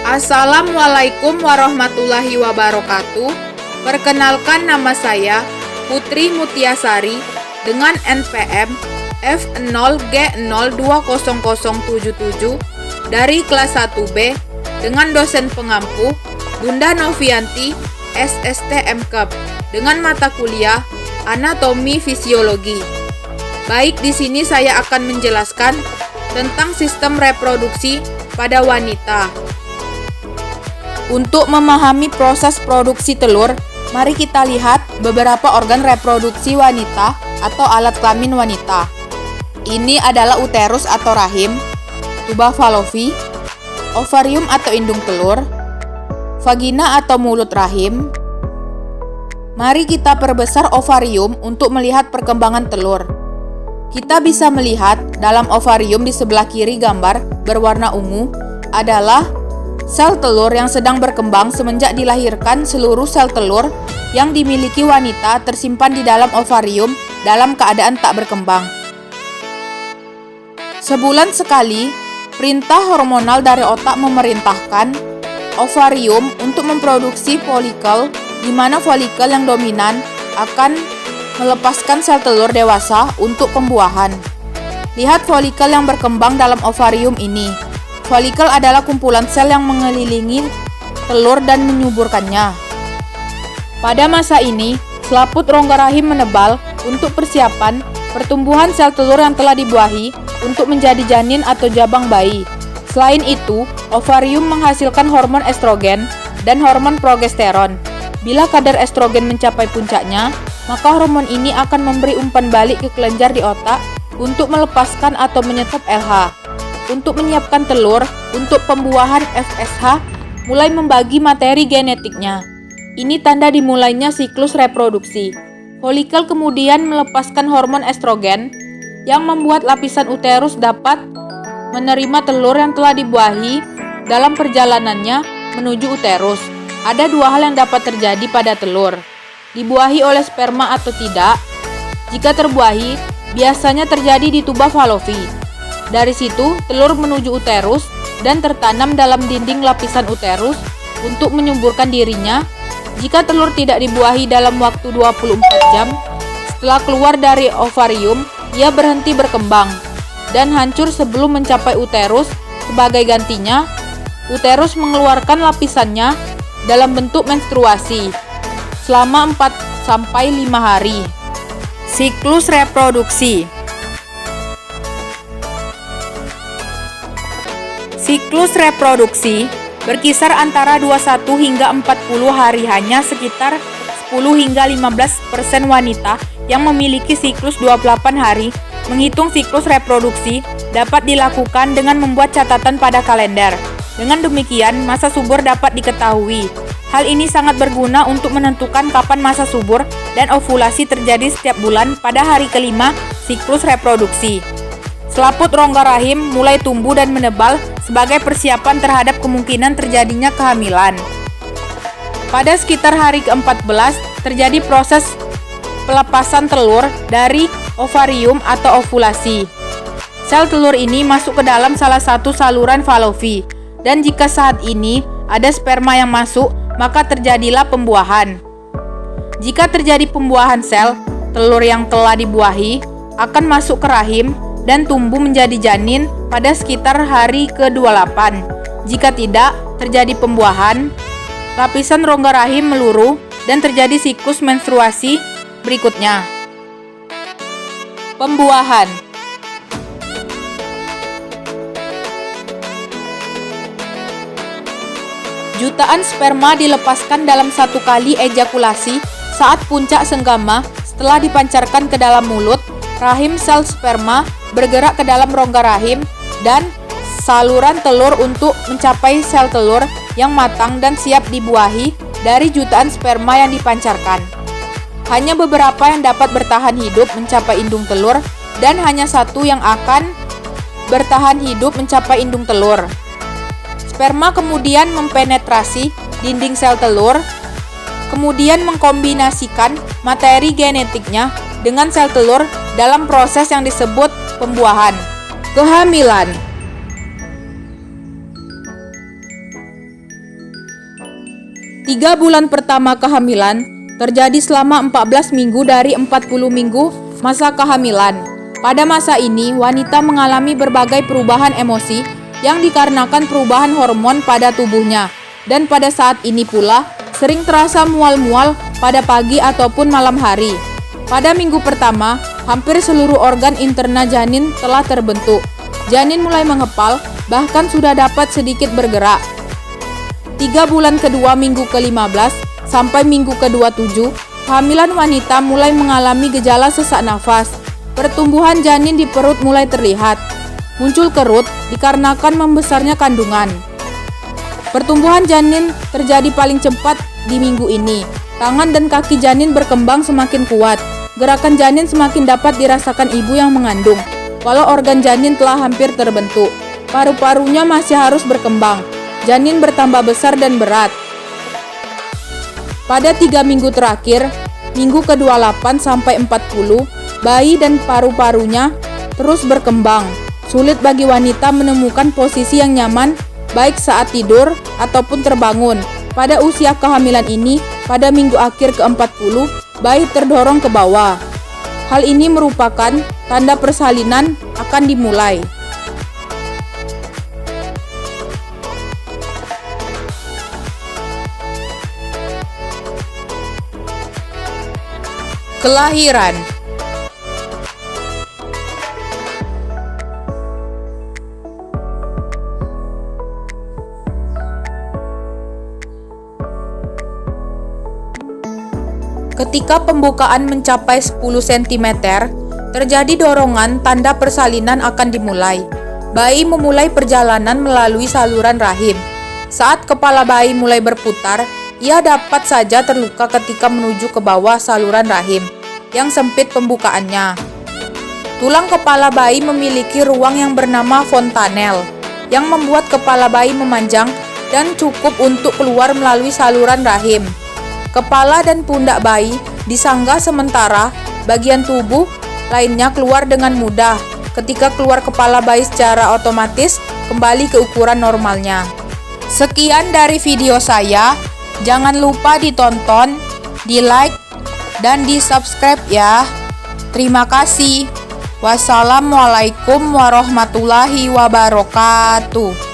Assalamualaikum warahmatullahi wabarakatuh. Perkenalkan, nama saya Putri Mutiasari dengan NPM F0G020077 dari kelas 1B dengan dosen pengampu Bunda Novianti SST/MKep dengan mata kuliah Anatomi Fisiologi. Baik, di sini saya akan menjelaskan tentang sistem reproduksi pada wanita. Untuk memahami proses produksi telur, mari kita lihat beberapa organ reproduksi wanita atau alat kelamin wanita. Ini adalah uterus atau rahim, tuba falopi, ovarium atau indung telur, vagina atau mulut rahim. Mari kita perbesar ovarium untuk melihat perkembangan telur. Kita bisa melihat dalam ovarium di sebelah kiri gambar berwarna ungu adalah sel telur yang sedang berkembang semenjak dilahirkan. Seluruh sel telur yang dimiliki wanita tersimpan di dalam ovarium dalam keadaan tak berkembang. Sebulan sekali, perintah hormonal dari otak memerintahkan ovarium untuk memproduksi folikel, di mana folikel yang dominan akan melepaskan sel telur dewasa untuk pembuahan. Lihat folikel yang berkembang dalam ovarium ini. Folikel adalah kumpulan sel yang mengelilingi telur dan menyuburkannya. Pada masa ini, selaput rongga rahim menebal untuk persiapan pertumbuhan sel telur yang telah dibuahi untuk menjadi janin atau jabang bayi. Selain itu, ovarium menghasilkan hormon estrogen dan hormon progesteron. Bila kadar estrogen mencapai puncaknya, maka hormon ini akan memberi umpan balik ke kelenjar di otak untuk melepaskan atau menyetop LH. Untuk menyiapkan telur untuk pembuahan FSH mulai membagi materi genetiknya. Ini tanda dimulainya siklus reproduksi. Folikel kemudian melepaskan hormon estrogen yang membuat lapisan uterus dapat menerima telur yang telah dibuahi dalam perjalanannya menuju uterus. Ada dua hal yang dapat terjadi pada telur: dibuahi oleh sperma atau tidak. Jika terbuahi, biasanya terjadi di tuba falopi. Dari situ, telur menuju uterus dan tertanam dalam dinding lapisan uterus untuk menyuburkan dirinya. Jika telur tidak dibuahi dalam waktu 24 jam setelah keluar dari ovarium, ia berhenti berkembang dan hancur sebelum mencapai uterus. Sebagai gantinya, uterus mengeluarkan lapisannya dalam bentuk menstruasi selama 4-5 hari. Siklus reproduksi. Siklus reproduksi berkisar antara 21 hingga 40 hari. Hanya sekitar 10 hingga 15% wanita yang memiliki siklus 28 hari. Menghitung siklus reproduksi dapat dilakukan dengan membuat catatan pada kalender. Dengan demikian, masa subur dapat diketahui. Hal ini sangat berguna untuk menentukan kapan masa subur dan ovulasi terjadi setiap bulan pada hari kelima siklus reproduksi. Selaput rongga rahim mulai tumbuh dan menebal sebagai persiapan terhadap kemungkinan terjadinya kehamilan. Pada sekitar hari ke-14, terjadi proses pelepasan telur dari ovarium atau ovulasi. Sel telur ini masuk ke dalam salah satu saluran falopi, dan jika saat ini ada sperma yang masuk, maka terjadilah pembuahan. Jika terjadi pembuahan sel, telur yang telah dibuahi akan masuk ke rahim dan tumbuh menjadi janin pada sekitar hari ke-28. Jika tidak terjadi pembuahan, lapisan rongga rahim meluruh dan terjadi siklus menstruasi berikutnya. Pembuahan. Jutaan sperma dilepaskan dalam satu kali ejakulasi saat puncak senggama. Setelah dipancarkan ke dalam mulut rahim, sel sperma bergerak ke dalam rongga rahim dan saluran telur untuk mencapai sel telur yang matang dan siap dibuahi dari jutaan sperma yang dipancarkan. Hanya beberapa yang dapat bertahan hidup mencapai indung telur dan hanya satu yang akan bertahan hidup mencapai indung telur. Sperma kemudian mempenetrasi dinding sel telur, kemudian mengkombinasikan materi genetiknya dengan sel telur dalam proses yang disebut pembuahan. Kehamilan. 3 bulan pertama kehamilan terjadi selama 14 minggu dari 40 minggu masa kehamilan. Pada masa ini, wanita mengalami berbagai perubahan emosi yang dikarenakan perubahan hormon pada tubuhnya. Dan pada saat ini pula, sering terasa mual-mual pada pagi ataupun malam hari. Pada minggu pertama, hampir seluruh organ interna janin telah terbentuk. Janin mulai mengepal, bahkan sudah dapat sedikit bergerak. 3 bulan kedua minggu ke-15 sampai minggu ke-27, kehamilan wanita mulai mengalami gejala sesak nafas. Pertumbuhan janin di perut mulai terlihat. Muncul kerut dikarenakan membesarnya kandungan. Pertumbuhan janin terjadi paling cepat di minggu ini. Tangan dan kaki janin berkembang semakin kuat. Gerakan janin semakin dapat dirasakan ibu yang mengandung. Walau organ janin telah hampir terbentuk, paru-parunya masih harus berkembang. Janin bertambah besar dan berat. Pada 3 minggu terakhir, minggu ke-28 sampai 40, bayi dan paru-parunya terus berkembang. Sulit bagi wanita menemukan posisi yang nyaman baik saat tidur ataupun terbangun. Pada usia kehamilan ini, pada minggu akhir ke-40, bayi terdorong ke bawah. Hal ini merupakan tanda persalinan akan dimulai. Kelahiran. Ketika pembukaan mencapai 10 cm, terjadi dorongan tanda persalinan akan dimulai. Bayi memulai perjalanan melalui saluran rahim. Saat kepala bayi mulai berputar, ia dapat saja terluka ketika menuju ke bawah saluran rahim yang sempit pembukaannya. Tulang kepala bayi memiliki ruang yang bernama fontanel yang membuat kepala bayi memanjang dan cukup untuk keluar melalui saluran rahim. Kepala dan pundak bayi disanggah sementara bagian tubuh lainnya keluar dengan mudah. Ketika keluar kepala bayi secara otomatis kembali ke ukuran normalnya. Sekian dari video saya. Jangan lupa ditonton, di-like, dan di-subscribe ya. Terima kasih. Wassalamualaikum warahmatullahi wabarakatuh.